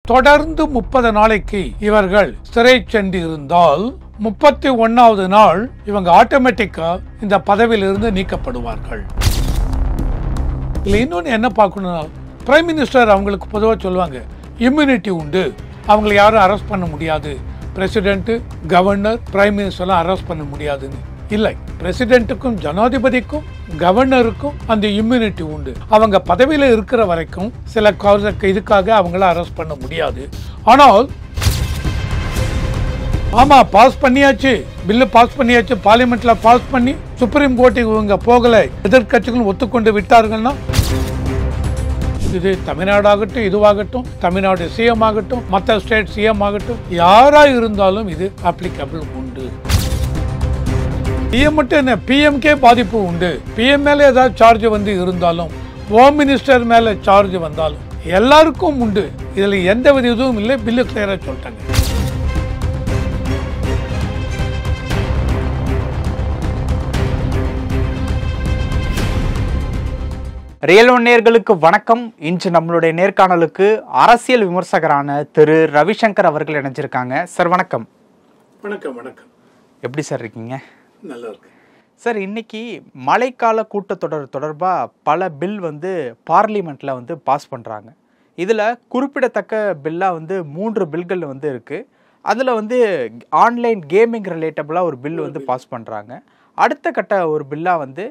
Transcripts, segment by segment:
தொடர்ந்து 30 நாளைக்கு இவர்கள் சிறை சென்று இருந்தால் 31வது நாள் இவங்க ஆட்டோமேட்டிக்கா இந்த பதவியிலிருந்து நீக்கப்படுவார்கள். இன்னொன்னு என்ன பார்க்கணும், பிரைம் மினிஸ்டர் அவங்களுக்கு பொதுவாக சொல்லுவாங்க இம்யூனிட்டி உண்டு, அவங்களை யாரும் அரெஸ்ட் பண்ண முடியாது, பிரசிடென்ட், கவர்னர், பிரைம் மினிஸ்டர்லாம் அரெஸ்ட் பண்ண முடியாதுன்னு. இல்லை, பிரசிடென்ட்டுக்கும் ஜனாதிபதிக்கும் கவர்னருக்கும் அந்த இம்யூனிட்டி உண்டு. அவங்க பதவியில் இருக்கிற வரைக்கும் சில இதுக்காக அவங்கள அரெஸ்ட் பண்ண முடியாது. ஆனால் ஆமா, பாஸ் பண்ணியாச்சு, பில்லு பாஸ் பண்ணியாச்சு, பார்லிமெண்ட்ல பாஸ் பண்ணி சுப்ரீம் கோர்ட்டுக்கு இவங்க போகல, எதிர்கட்சிகள் ஒத்துக்கொண்டு விட்டார்கள்னா, இது தமிழ்நாடாகட்டும், இதுவாகட்டும், தமிழ்நாடு சிஎம் ஆகட்டும், மற்ற ஸ்டேட் சிஎம் ஆகட்டும், யாரா இருந்தாலும் இது அப்ளிகபிள் உண்டு. பிஎம் மட்டும் என்ன, பிஎம்கே பாதிப்பு உண்டு. பிஎம் மேல ஏதாவது சார்ஜ் வந்து இருந்தாலும், ஹோம் மினிஸ்டர் மேல சார்ஜ் வந்தாலும் எல்லாருக்கும் உண்டு. இதுல எந்த வித இதுவும் இல்லை. பில்லு கிளியரா சொல்லிட்டாங்க. ரியல் ஒன் நேயர்களுக்கு வணக்கம். இன்று நம்மளுடைய நேர்காணலுக்கு அரசியல் விமர்சகரான திரு ரவிசங்கர் அவர்கள் இணைஞ்சிருக்காங்க. சார் வணக்கம். வணக்கம். வணக்கம். எப்படி சார் இருக்கீங்க? நல்லா இருக்கு சார். இன்னைக்கு மழைக்கால கூட்டத்தொடர் தொடர்பாக பல பில் வந்து பார்லிமெண்ட்ல வந்து பாஸ் பண்ணுறாங்க. இதில் குறிப்பிடத்தக்க பில்லாக வந்து 3 பில்கள் வந்து இருக்குது. அதில் வந்து ஆன்லைன் கேமிங் ரிலேட்டபிளாக ஒரு பில் வந்து பாஸ் பண்ணுறாங்க. அடுத்த கட்ட ஒரு பில்லாக வந்து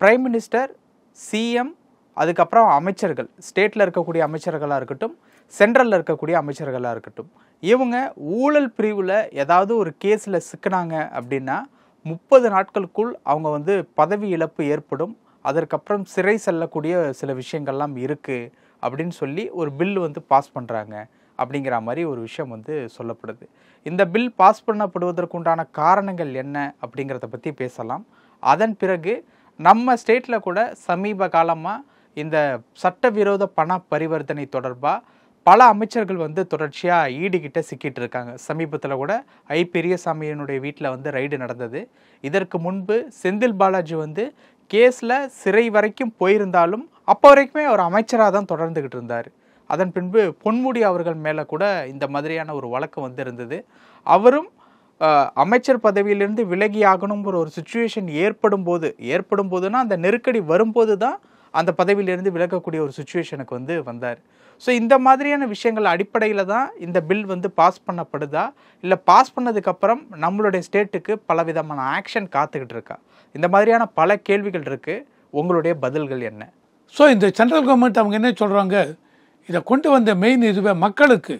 பிரைம் மினிஸ்டர், சிஎம், அதுக்கப்புறம் அமைச்சர்கள், ஸ்டேட்டில் இருக்கக்கூடிய அமைச்சர்களாக இருக்கட்டும், சென்ட்ரலில் இருக்கக்கூடிய அமைச்சர்களாக இருக்கட்டும், இவங்க ஊழல் பிரிவில் ஏதாவது ஒரு கேஸில் சிக்கினாங்க அப்படின்னா 30 நாட்களுக்குள் அவங்க வந்து பதவி இழப்பு ஏற்படும், அதற்கப்புறம் சிறை செல்லக்கூடிய சில விஷயங்கள்லாம் இருக்குது அப்படின்னு சொல்லி ஒரு பில் வந்து பாஸ் பண்ணுறாங்க அப்படிங்கிற மாதிரி ஒரு விஷயம் வந்து சொல்லப்படுது. இந்த பில் பாஸ் பண்ணப்படுவதற்குண்டான காரணங்கள் என்ன அப்படிங்கிறத பற்றி பேசலாம். அதன் பிறகு நம்ம ஸ்டேட்டில் கூட சமீப காலமாக இந்த சட்டவிரோத பண பரிவர்த்தனை தொடர்பாக பல அமைச்சர்கள் வந்து தொடர்ச்சியாக ஈடுகிட்ட சிக்கிட்டு இருக்காங்க. சமீபத்தில் கூட பெரியசாமியினுடைய வீட்டில் வந்து ரைடு நடந்தது. இதற்கு முன்பு செந்தில் பாலாஜி வந்து கேஸில் சிறை வரைக்கும் போயிருந்தாலும் அப்போ வரைக்குமே அவர் அமைச்சராக தான் தொடர்ந்துக்கிட்டு இருந்தார். அதன் பின்பு பொன்முடி அவர்கள் மேலே கூட இந்த மாதிரியான ஒரு வழக்கு வந்து இருந்தது. அவரும் அமைச்சர் பதவியிலிருந்து விலகி ஆகணுங்கிற ஒரு சுச்சுவேஷன் ஏற்படும் போதுன்னா அந்த நெருக்கடி வரும்போது தான் அந்த பதவியிலிருந்து விலகக்கூடிய ஒரு சுச்சுவேஷனுக்கு வந்து வந்தார். ஸோ இந்த மாதிரியான விஷயங்கள் அடிப்படையில் தான் இந்த பில் வந்து பாஸ் பண்ணப்படுதா, இல்லை பாஸ் பண்ணதுக்கப்புறம் நம்மளுடைய ஸ்டேட்டுக்கு பல விதமான ஆக்ஷன் காத்துக்கிட்டு இருக்கா? இந்த மாதிரியான பல கேள்விகள் இருக்குது. உங்களுடைய பதில்கள் என்ன? ஸோ இந்த சென்ட்ரல் கவர்மெண்ட் அவங்க என்ன சொல்கிறாங்க, இதை கொண்டு வந்த மெயின் இதுவே மக்களுக்கு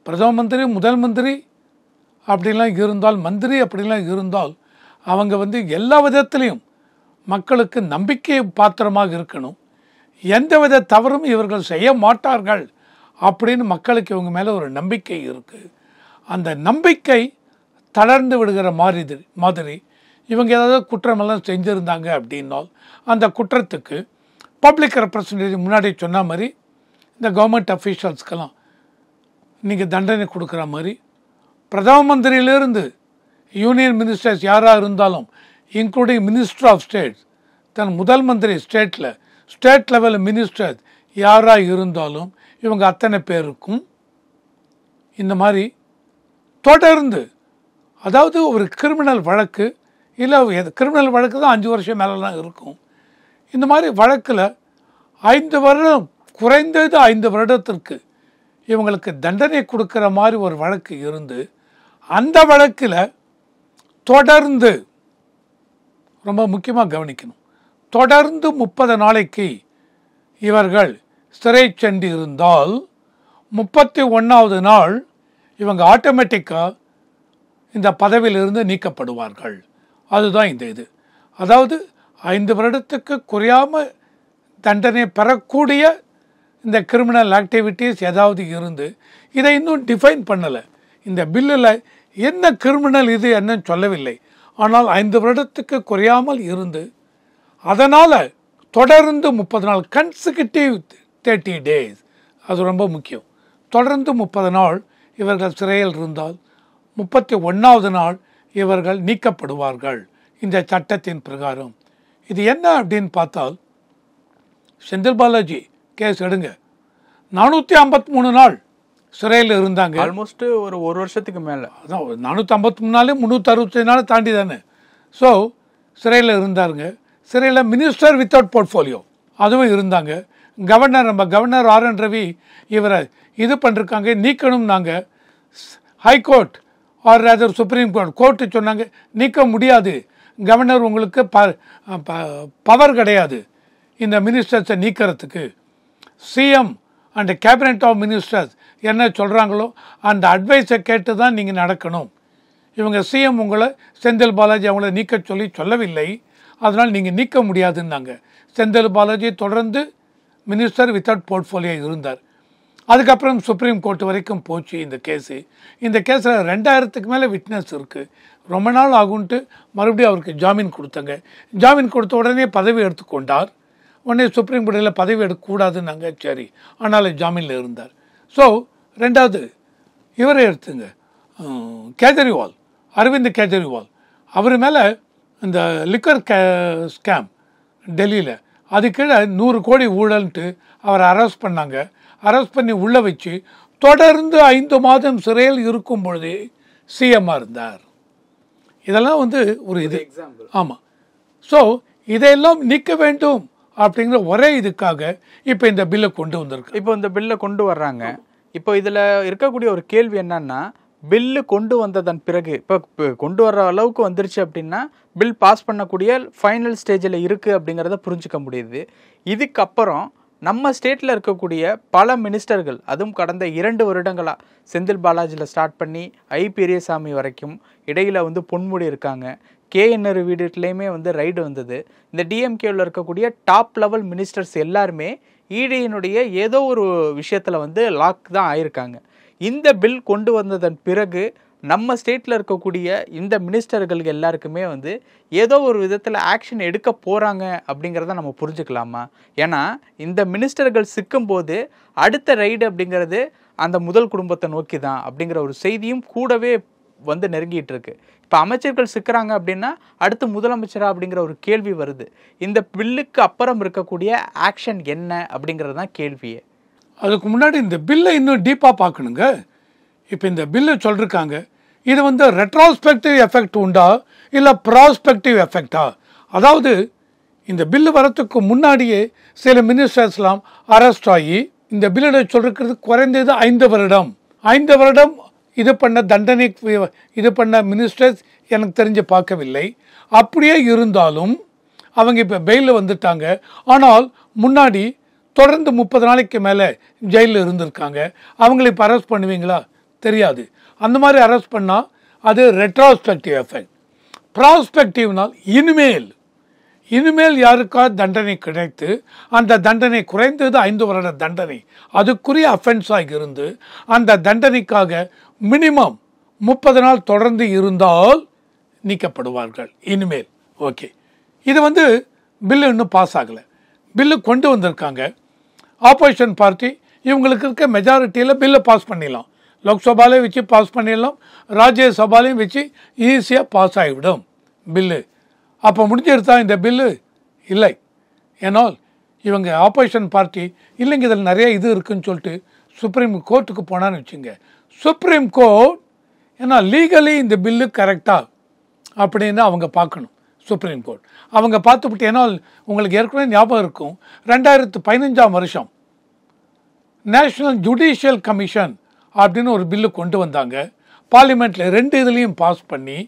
பிரதம மந்திரி, முதல் மந்திரி அப்படிலாம் இருந்தால், மந்திரி அப்படிலாம் இருந்தால் அவங்க வந்து எல்லா விதத்திலையும் மக்களுக்கு நம்பிக்கை பாத்திரமாக இருக்கணும், எந்த வித தவறும் இவர்கள் செய்ய மாட்டார்கள் அப்படின்னு மக்களுக்கு இவங்க மேலே ஒரு நம்பிக்கை இருக்குது. அந்த நம்பிக்கை தளர்ந்து விடுகிற மாதிரி இவங்க ஏதாவது குற்றமெல்லாம் செஞ்சுருந்தாங்க அப்படின்னால் அந்த குற்றத்துக்கு பப்ளிக் ரெப்ரசன்டேட்டிவ் முன்னாடி சொன்ன மாதிரி இந்த கவர்மெண்ட் அஃபீஷியல்ஸ்க்கெல்லாம் நீங்கள் தண்டனை கொடுக்குற மாதிரி, பிரதம மந்திரியிலிருந்து யூனியன் மினிஸ்டர்ஸ் யாராக இருந்தாலும் இன்க்ளூடிங் மினிஸ்டர் ஆஃப் ஸ்டேட்ஸ், தன் முதல் மந்திரி ஸ்டேட் லெவல் மினிஸ்டர்ஸ் யாராக இருந்தாலும் இவங்க அத்தனை பேருக்கும் இந்த மாதிரி தொடர்ந்து, அதாவது ஒரு கிரிமினல் வழக்கு இல்லை, கிரிமினல் வழக்கு தான் 5 வருஷம் மேலெலாம் இருக்கும். இந்த மாதிரி வழக்கில் 5 வருடம், குறைந்தது 5 வருடத்திற்கு இவங்களுக்கு தண்டனை கொடுக்குற மாதிரி ஒரு வழக்கு இருந்து, அந்த வழக்கில் தொடர்ந்து, ரொம்ப முக்கியமாக கவனிக்கணும், தொடர்ந்து 30 நாளைக்கு இவர்கள் சிறை சென்று இருந்தால் 31வது நாள் இவங்க ஆட்டோமேட்டிக்காக இந்த பதவியிலிருந்து நீக்கப்படுவார்கள். அதுதான் இந்த இது. அதாவது 5 வருடத்துக்கு குறையாமல் தண்டனை பெறக்கூடிய இந்த கிரிமினல் ஆக்டிவிட்டீஸ் ஏதாவது இருந்து, இதை இன்னும் டிஃபைன் பண்ணலை. இந்த பில்லில் என்ன கிரிமினல் இது என்னன்னு சொல்லவில்லை. ஆனால் 5 வருடத்துக்கு குறையாமல் இருந்து, அதனால் தொடர்ந்து 30 நாள், கன்சிக்யூட்டிவ் 30 days, அது ரொம்ப முக்கியம். தொடர்ந்து 30 நாள் இவர்கள் சிறையில் இருந்தால் 31வது நாள் இவர்கள் நீக்கப்படுவார்கள் இந்த சட்டத்தின் பிரகாரம். இது என்ன அப்படின்னு பார்த்தால், செந்தில் பாலாஜி கேஸ் எடுங்க, 453 நாள் சிறையில் இருந்தாங்க. ஆல்மோஸ்ட் ஒரு வருஷத்துக்கு மேலே, அதான் 453 நாள் 365 நாள் தாண்டி தானே. ஸோ சிறையில் இருந்தாருங்க. சிறையில் மினிஸ்டர் வித்தவுட் போர்ட்ஃபோலியோ அதுவும் இருந்தாங்க. நம்ம கவர்னர் RN ரவி இவரை இது பண்ணிருக்காங்க, நீக்கணும். நாங்கள் high court or rather supreme court சொன்னாங்க நீக்க முடியாது, கவர்னர் உங்களுக்கு பவர் கிடையாது இந்த மினிஸ்டர்ஸை நீக்கிறதுக்கு. CM and cabinet of ministers என்ன சொல்கிறாங்களோ அந்த அட்வைஸை கேட்டு தான் நீங்கள் நடக்கணும். இவங்க சிஎம் உங்களை செந்தில் பாலாஜி அவங்கள நீக்க சொல்லவில்லை, அதனால் நீங்கள் நீக்க முடியாதுன்னாங்க. செந்தில் பாலாஜி தொடர்ந்து மினிஸ்டர் வித்தவுட் போர்ட்ஃபோலியோ இருந்தார். அதுக்கப்புறம் சுப்ரீம் கோர்ட் வரைக்கும் போச்சு இந்த கேஸு. இந்த கேஸில் 2000க்கு மேலே விட்னஸ் இருக்குது. ரொம்ப நாள் ஆகுன்ட்டு மறுபடியும் அவருக்கு ஜாமீன் கொடுத்தாங்க. ஜாமீன் கொடுத்த உடனே பதவி எடுத்துக்கொண்டார். உடனே சுப்ரீம் கோர்ட்டில் பதவி எடுக்கக்கூடாதுன்னாங்க. சரி, ஆனாலும் ஜாமீனில் இருந்தார். ஸோ ரெண்டாவது இவரை எடுத்துங்க, கேஜரிவால், அரவிந்த் கேஜரிவால். அவர் மேலே இந்த லிக்கர் ஸ்கேம் டெல்லியில் அது கீழே 100 கோடி ஊழல்ன்ட்டு அவரை அரெஸ்ட் பண்ணாங்க. அரெஸ்ட் பண்ணி உள்ளே வச்சு தொடர்ந்து 5 மாதம் சிறையில் இருக்கும் பொழுதே சிஎம்மாக இருந்தார். இதெல்லாம் ஒரு இது எக்ஸாம்பிள். ஆமாம். ஸோ இதையெல்லாம் நீக்க வேண்டும் அப்படிங்கிற ஒரே இதுக்காக இப்போ இந்த பில்லை கொண்டு வந்திருக்கு. இப்போ இந்த பில்லை கொண்டு வர்றாங்க. இப்போ இதில் இருக்கக்கூடிய ஒரு கேள்வி என்னன்னா, பில்லு கொண்டு வந்ததன் பிறகு இப்போ கொண்டு வர்ற அளவுக்கு வந்துருச்சு அப்படின்னா பில் பாஸ் பண்ணக்கூடிய ஃபைனல் ஸ்டேஜில் இருக்குது அப்படிங்கிறத புரிஞ்சுக்க முடியுது. இதுக்கப்புறம் நம்ம ஸ்டேட்டில் இருக்கக்கூடிய பல மினிஸ்டர்கள், அதுவும் கடந்த 2 வருடங்களாக செந்தில் பாலாஜியில் ஸ்டார்ட் பண்ணி பெரியசாமி வரைக்கும் இடையில் பொன்முடி இருக்காங்க, KN வீடுலேயுமே ரைடு வந்தது. இந்த டிஎம்கேவில் இருக்கக்கூடிய டாப் லெவல் மினிஸ்டர்ஸ் எல்லாருமே ஈடியினுடைய ஏதோ ஒரு விஷயத்தில் லாக் தான் ஆயிருக்காங்க. இந்த பில் கொண்டு வந்ததன் பிறகு நம்ம ஸ்டேட்டில் இருக்கக்கூடிய இந்த மினிஸ்டர்கள் எல்லாருக்குமே ஏதோ ஒரு விதத்தில் ஆக்ஷன் எடுக்க போகிறாங்க அப்படிங்கிறத நம்ம புரிஞ்சுக்கலாமா? ஏன்னா இந்த மினிஸ்டர்கள் சிக்கும்போது அடுத்த ரைடு அப்படிங்கிறது அந்த முதல் குடும்பத்தை நோக்கி தான் அப்படிங்கிற ஒரு செய்தியும் கூடவே நெருங்கிட்டு இருக்கு. இப்போ அமைச்சர்கள் சிக்கிறாங்க அப்படின்னா அடுத்து முதலமைச்சரா அப்படிங்கிற ஒரு கேள்வி வருது. இந்த பில்லுக்கு அப்புறம் இருக்கக்கூடிய ஆக்ஷன் என்ன அப்படிங்கிறது தான் கேள்வியே. அதுக்கு முன்னாடி இந்த பில்லை இன்னும் டீப்பாக பார்க்கணுங்க. இப்போ இந்த பில்லு சொல்லிருக்காங்க, இது ரெட்ரோஸ்பெக்டிவ் எஃபெக்ட் உண்டா இல்லை ப்ராஸ்பெக்டிவ் எஃபெக்டா? அதாவது இந்த பில்லு வரத்துக்கு முன்னாடியே சில மினிஸ்டர்ஸ்லாம் அரெஸ்ட் ஆகி இந்த பில்லை சொல்லிருக்கிறது குறைந்தது 5 வருடம் 5 வருடம் இது பண்ண தண்டனை இது பண்ண மினிஸ்டர்ஸ் எனக்கு தெரிஞ்சு பார்க்கவில்லை. அப்படியே இருந்தாலும் அவங்க இப்போ பெயிலில் வந்துட்டாங்க. ஆனால் முன்னாடி தொடர்ந்து 30 நாளைக்கு மேலே ஜெயிலில் இருந்திருக்காங்க. அவங்களை இப்போ அரெஸ்ட் பண்ணுவீங்களா? தெரியாது. அந்த மாதிரி அரெஸ்ட் பண்ணால் அது ரெட்ரோஸ்பெக்டிவ் எஃபெக்ட். ப்ராஸ்பெக்டிவ்னால் இனிமேல் யாருக்கா தண்டனை கிடைத்து அந்த தண்டனை குறைந்தது 5 வருட தண்டனை அதுக்குரிய அஃபென்ஸாக இருந்து அந்த தண்டனைக்காக மினிமம் 30 நாள் தொடர்ந்து இருந்தால் நீக்கப்படுவார்கள் இனிமேல். ஓகே, இது பில்லு இன்னும் பாஸ் ஆகலை. பில்லு கொண்டு வந்திருக்காங்க. ஆப்போசிஷன் பார்ட்டி இவங்களுக்கு இருக்க மெஜாரிட்டியில் பில்லை பாஸ் பண்ணிடலாம். லோக்சபாலையும் வச்சு பாஸ் பண்ணிடலாம், ராஜ்யசபாலையும் வச்சு ஈஸியாக பாஸ் ஆகிவிடும் பில்லு. அப்போ முடிஞ்சிருத்தா இந்த பில்லு? இல்லை. ஏன்னால் இவங்க ஆப்போசிஷன் பார்ட்டி இல்லைங்க இதில் நிறைய இது இருக்குதுன்னு சொல்லிட்டு சுப்ரீம் கோர்ட்டுக்கு போனான்னு வச்சுங்க. சுப்ரீம் கோர்ட் ஏன்னா லீகலி இந்த பில்லு கரெக்டாக அப்படின்னு அவங்க பார்க்கணும். சுப்ரீம் கோர்ட் அவங்க பார்த்துவிட்டு, ஏன்னா உங்களுக்கு ஏற்கனவே ஞாபகம் இருக்கும் 2015ஆம் வருஷம் நேஷ்னல் ஜுடிஷியல் கமிஷன் அப்படின்னு ஒரு பில்லு கொண்டு வந்தாங்க. பார்லிமெண்ட்டில் 2 இதுலேயும் பாஸ் பண்ணி,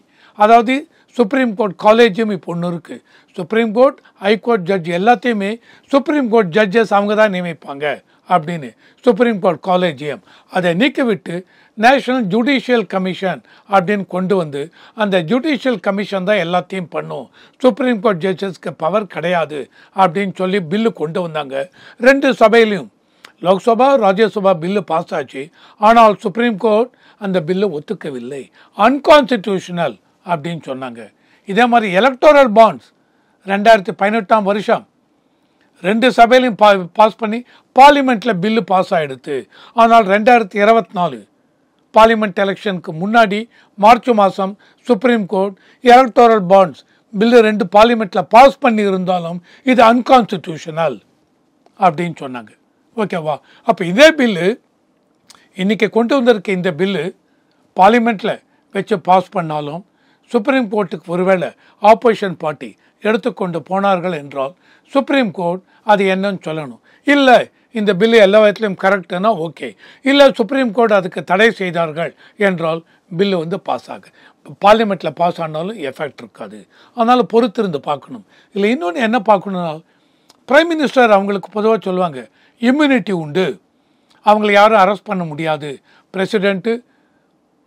அதாவது சுப்ரீம் கோர்ட் காலேஜும் இப்போ ஒன்று இருக்குது. சுப்ரீம் கோர்ட் ஹைகோர்ட் ஜட்ஜ் எல்லாத்தையுமே சுப்ரீம் கோர்ட் ஜட்ஜஸ் அவங்க தான் நியமிப்பாங்க அப்படின்னு சுப்ரீம் கோர்ட் காலேஜியம் அதை நீக்கிவிட்டு நேஷ்னல் ஜுடிஷியல் கமிஷன் அப்படின்னு கொண்டு வந்து அந்த ஜுடிஷியல் கமிஷன் தான் எல்லாத்தையும் பண்ணும், சுப்ரீம் கோர்ட் ஜட்ஜஸ்க்கு பவர் கிடையாது அப்படின்னு சொல்லி பில்லு கொண்டு வந்தாங்க. 2 சபையிலையும் லோக்சபா ராஜ்யசபா பில்லு பாஸ் ஆச்சு. ஆனால் சுப்ரீம் கோர்ட் அந்த பில்லு ஒத்துக்கவில்லை, அன்கான்ஸ்டிடியூஷனல் அப்படின்னு சொன்னாங்க. இதே மாதிரி எலக்டோரல் பாண்ட்ஸ் 2018ஆம் வருஷம் 2 சபையிலையும் பாஸ் பண்ணி பார்லிமெண்ட்டில் பில்லு பாஸ் ஆகிடுது. ஆனால் 2024 பார்லிமெண்ட் எலெக்ஷனுக்கு முன்னாடி மார்ச் மாதம் supreme court electoral bonds bill 2 பார்லிமெண்ட்டில் பாஸ் பண்ணி இருந்தாலும் இது அன்கான்ஸ்டிடியூஷனல் அப்படின்னு சொன்னாங்க. ஓகேவா? அப்போ இதே பில்லு இன்றைக்கி கொண்டு வந்திருக்க இந்த பில்லு பார்லிமெண்ட்டில் வச்சு பாஸ் பண்ணாலும் சுப்ரீம் கோர்ட்டுக்கு ஒருவேளை ஆப்போசிஷன் பார்ட்டி எடுத்துக்கொண்டு போனார்கள் என்றால் சுப்ரீம் கோர்ட் அது என்னன்னு சொல்லணும். இல்லை இந்த பில்லு எல்லா விதத்துலையும் கரெக்டுனா ஓகே, இல்லை சுப்ரீம் கோர்ட் அதுக்கு தடை செய்தார்கள் என்றால் பில்லு வந்து பாஸ் ஆக பார்லிமெண்ட்டில் பாஸ் ஆனாலும் எஃபெக்ட் இருக்காது. அதனால் பொறுத்திருந்து பார்க்கணும். இல்லை இன்னொன்று என்ன பார்க்கணுன்னா, பிரைம் மினிஸ்டர் அவங்களுக்கு பொதுவாக சொல்லுவாங்க இம்யூனிட்டி உண்டு, அவங்கள யாரும் அரெஸ்ட் பண்ண முடியாது, பிரசிடெண்ட்டு,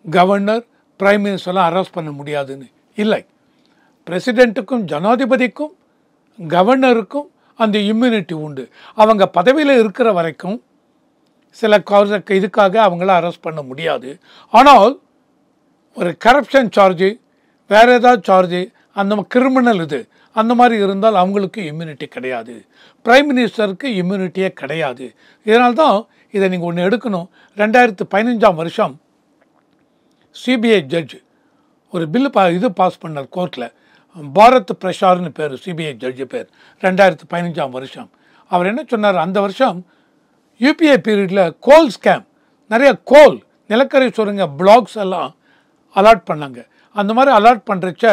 கவர்னர், பிரைம் மினிஸ்டர்லாம் அரெஸ்ட் பண்ண முடியாதுன்னு. இல்லை, பிரசிடெண்ட்டுக்கும் ஜனாதிபதிக்கும் கவர்னருக்கும் அந்த இம்யூனிட்டி உண்டு. அவங்க பதவியில் இருக்கிற வரைக்கும் சில இதுக்காக அவங்கள அரெஸ்ட் பண்ண முடியாது. ஆனால் ஒரு கரப்ஷன் சார்ஜு, வேறு ஏதாவது சார்ஜு, அந்த கிரிமினல் இது அந்த மாதிரி இருந்தால் அவங்களுக்கு இம்யூனிட்டி கிடையாது. பிரைம் மினிஸ்டருக்கு இம்யூனிட்டியே கிடையாது. இதனால்தான் இதை நீங்கள் ஒன்று எடுக்கணும். 2015 சிபிஐ ஜட்ஜ் ஒரு பில்லு இது பாஸ் பண்ணார் கோர்ட்டில். பாரத் பிரசார்னு பேர் சிபிஐ ஜட்ஜு பேர். 2015 அவர் என்ன சொன்னார், அந்த வருஷம் யூபிஐ பீரியடில் கோல் ஸ்கேம், நிறைய கோல் நிலக்கரி சுரங்க பிளாக்ஸ் எல்லாம் அலாட் பண்ணாங்க. அந்த மாதிரி அலாட் பண்ணுறச்ச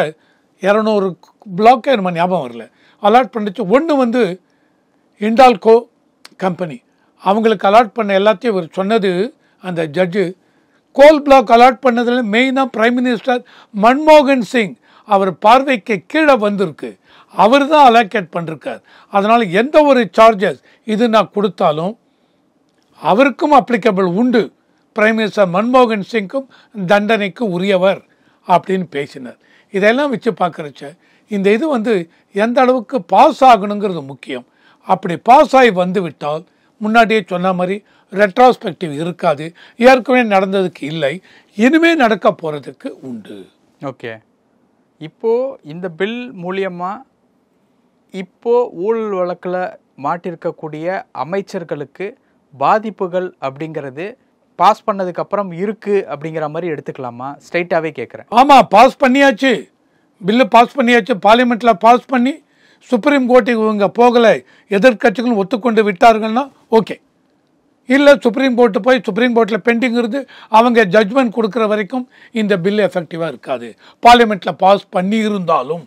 200 பிளாக்கே நம்ம ஞாபகம் வரல அலாட் பண்ணுறச்சு. ஒன்று வந்து இண்டால்கோ கம்பெனி, அவங்களுக்கு அலாட் பண்ண எல்லாத்தையும் இவர் சொன்னது அந்த ஜட்ஜு, கோல் பிளாக் அலாட் பண்ணதில் மெயினாக பிரைம் மினிஸ்டர் மன்மோகன் சிங் அவர் பார்வைக்கு கீழே வந்திருக்கு, அவர் தான் அலோகேட் பண்ணிருக்கார். அதனால் எந்த ஒரு சார்ஜஸ் இது நான் கொடுத்தாலும் அவருக்கும் அப்ளிகபிள் உண்டு, பிரைம் மினிஸ்டர் மன்மோகன் சிங்க்கும் தண்டனைக்கு உரியவர் அப்படின்னு பேசினார். இதெல்லாம் வச்சு பார்க்குறச்ச இந்த இது வந்து எந்த அளவுக்கு பாஸ் ஆகணுங்கிறது முக்கியம். அப்படி பாஸ் ஆகி வந்து விட்டால் முன்னாடியே சொன்ன மாதிரி ரெட்ராஸ்பெக்டிவ் இருக்காது, ஏற்கனவே நடந்ததுக்கு இல்லை, இனிமேல் நடக்க போகிறதுக்கு உண்டு. ஓகே, இப்போது இந்த பில் மூலியமாக இப்போது ஊழல் வழக்கில் மாட்டிருக்கக்கூடிய அமைச்சர்களுக்கு பாதிப்புகள் அப்படிங்கிறது பாஸ் பண்ணதுக்கப்புறம் இருக்குது அப்படிங்கிற மாதிரி எடுத்துக்கலாமா? ஸ்ட்ரைட்டாகவே கேட்குறேன். ஆமாம், பாஸ் பண்ணியாச்சு, பில்லு பாஸ் பண்ணியாச்சு, பார்லிமெண்ட்டில் பாஸ் பண்ணி சுப்ரீம் கோர்ட்டுக்கு இவங்க போகலை, எதிர்கட்சிகளும் ஒத்துக்கொண்டு விட்டார்கள்னா ஓகே. இல்லை சுப்ரீம் கோர்ட்டு போய் சுப்ரீம் கோர்ட்டில் பெண்டிங் இருந்து அவங்க ஜட்ஜ்மெண்ட் கொடுக்குற வரைக்கும் இந்த பில்லு எஃபெக்டிவாக இருக்காது, பார்லிமெண்ட்டில் பாஸ் பண்ணி இருந்தாலும்.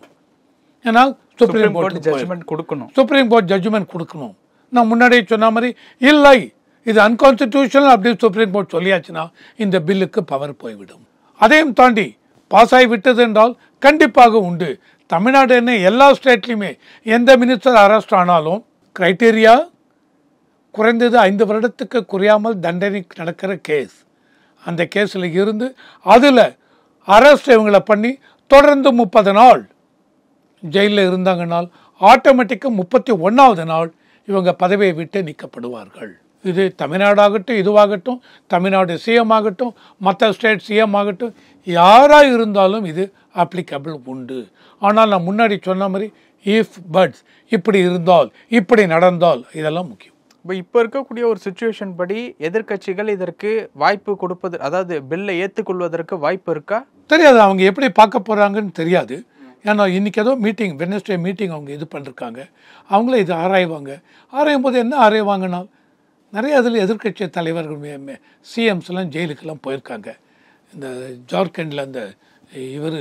ஏன்னா சுப்ரீம் கோர்ட் ஜட்ஜ்மெண்ட் கொடுக்கணும், சுப்ரீம் கோர்ட் ஜட்ஜ்மெண்ட் கொடுக்கணும். நான் முன்னாடியே சொன்ன மாதிரி இல்லை இது அன்கான்ஸ்டிடியூஷனல் அப்படின்னு சுப்ரீம் கோர்ட் சொல்லியாச்சுன்னா இந்த பில்லுக்கு பவர் போய்விடும். அதையும் தாண்டி பாஸ் ஆகி விட்டது என்றால் கண்டிப்பாக உண்டு. தமிழ்நாடு என்ன எல்லா ஸ்டேட்லையுமே எந்த மினிஸ்டர் அரெஸ்ட் ஆனாலும் கிரைட்டீரியா குறைந்தது 5 வருடத்துக்கு குறையாமல் தண்டனை நடக்கிற கேஸ், அந்த கேஸில் இருந்து அதில் அரெஸ்ட் இவங்களை பண்ணி தொடர்ந்து 30 நாள் ஜெயிலில் இருந்தாங்கன்னால் ஆட்டோமேட்டிக்காக 31வது நாள் இவங்க பதவியை விட்டு நீக்கப்படுவார்கள். இது தமிழ்நாடாகட்டும், இதுவாகட்டும், தமிழ்நாடு சிஎம் ஆகட்டும், மற்ற ஸ்டேட் சிஎம் ஆகட்டும், யாராக இருந்தாலும் இது அப்ளிகபிள் உண்டு. ஆனால் நான் முன்னாடி சொன்ன மாதிரி இஃப் பட்ஸ், இப்படி இருந்தால், இப்படி நடந்தால், இதெல்லாம் முக்கியம். இப்போ இருக்கக்கூடிய ஒரு சிச்சுவேஷன் படி எதிர்கட்சிகள் இதற்கு வாய்ப்பு கொடுப்பது, அதாவது பில்லை ஏற்றுக்கொள்வதற்கு வாய்ப்பு இருக்கா? தெரியாது, அவங்க எப்படி பார்க்க போகிறாங்கன்னு தெரியாது. ஏன்னா இன்றைக்கி ஏதோ மீட்டிங், வெட்னஸ்டே மீட்டிங் அவங்க இது பண்ணிருக்காங்க, அவங்களே இது ஆராய்வாங்க. ஆராயும் போது என்ன ஆராய்வாங்கன்னா, நிறைய அதில் எதிர்கட்சி தலைவர்கள் சிஎம்ஸ்லாம் ஜெயிலுக்கெல்லாம் போயிருக்காங்க. இந்த ஜார்க்கண்டில் அந்த இவர்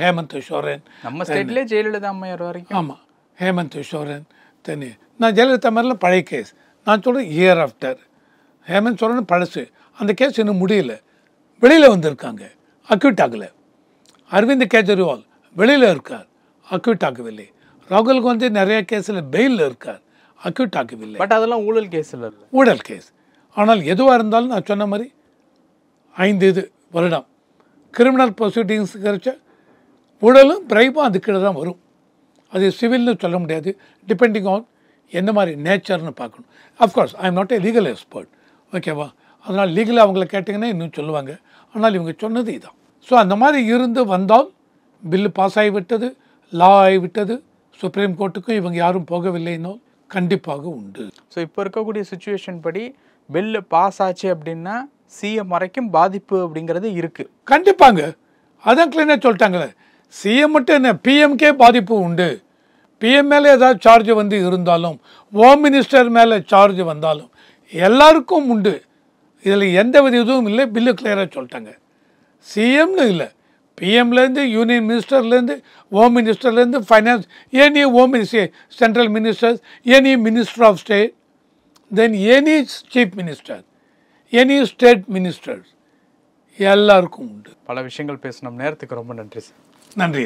ஹேமந்த் சோரன், நம்ம ஸ்டேட்லேயே ஜெயலலிதா அம்மையார் வரைக்கும். ஆமாம், ஹேமந்த் சோரன் தனி. நான் ஜெயலலிதா மாதிரிலாம் பழைய கேஸ், நான் சொல்கிறேன் இயர் ஆஃப்டர். ஹேமந்த் சோரன் பழசு, அந்த கேஸ் இன்னும் முடியல, வெளியில் வந்திருக்காங்க, அக்யூட் ஆகலை. அரவிந்த் கெஜ்ரிவால் வெளியில் இருக்கார், அக்யூட் ஆகவில்லை. ராகுல் காந்தி நிறைய கேஸில் பெயிலில் இருக்கார், அக்யூட் ஆகவில்லை. பட் அதெல்லாம் ஊழல் கேஸில், ஊழல் கேஸ். ஆனால் எதுவாக இருந்தாலும் நான் சொன்ன மாதிரி 5 வருடம் கிரிமினல் ப்ரொசீடிங்ஸ் கிடைச்ச ஊழலும் பிரைப்பும் அதுக்கிட்ட தான் வரும். அது சிவில்னு சொல்ல முடியாது, டிபெண்டிங் ஆன் என்ன மாதிரி நேச்சர்னு பார்க்கணும். Of course I am not a legal expert, ஓகேவா? அதனால் லீகலாக அவங்கள கேட்டிங்கன்னா இன்னும் சொல்லுவாங்க. ஆனால் இவங்க சொன்னது இதுதான். ஸோ அந்த மாதிரி இருந்து வந்தால் பில்லு பாஸ் ஆகிவிட்டது, லா ஆகிவிட்டது, சுப்ரீம் கோர்ட்டுக்கும் இவங்க யாரும் போகவில்லைனால் கண்டிப்பாக உண்டு. ஸோ இப்போ இருக்கக்கூடிய சுச்சுவேஷன் படி பில்லு பாஸ் ஆச்சு அப்படின்னா சிஎம் வரைக்கும் பாதிப்பு அப்படிங்கிறது இருக்குது. கண்டிப்பாங்க, அதான் கிளீனாக சொல்லிட்டாங்களே. சிஎம் மட்டும் என்ன, பிஎம்கே பாதிப்பு உண்டு. பிஎம் மேலே ஏதாவது சார்ஜ் வந்து இருந்தாலும், ஹோம் மினிஸ்டர் மேலே சார்ஜ் வந்தாலும் எல்லாருக்கும் உண்டு. இதில் எந்த வித இதுவும் இல்லை. பில்லு கிளியராக சொல்லிட்டாங்க. சிஎம்னு இல்லை, பிஎம்லேருந்து யூனியன் மினிஸ்டர்லேருந்து ஹோம் மினிஸ்டர்லேருந்து finance, any home minister, central ministers, any minister of state, then any chief minister, any state ministers எல்லாருக்கும் உண்டு. பல விஷயங்கள் பேசணும். நேரத்துக்கு ரொம்ப நன்றி சார். நன்றி.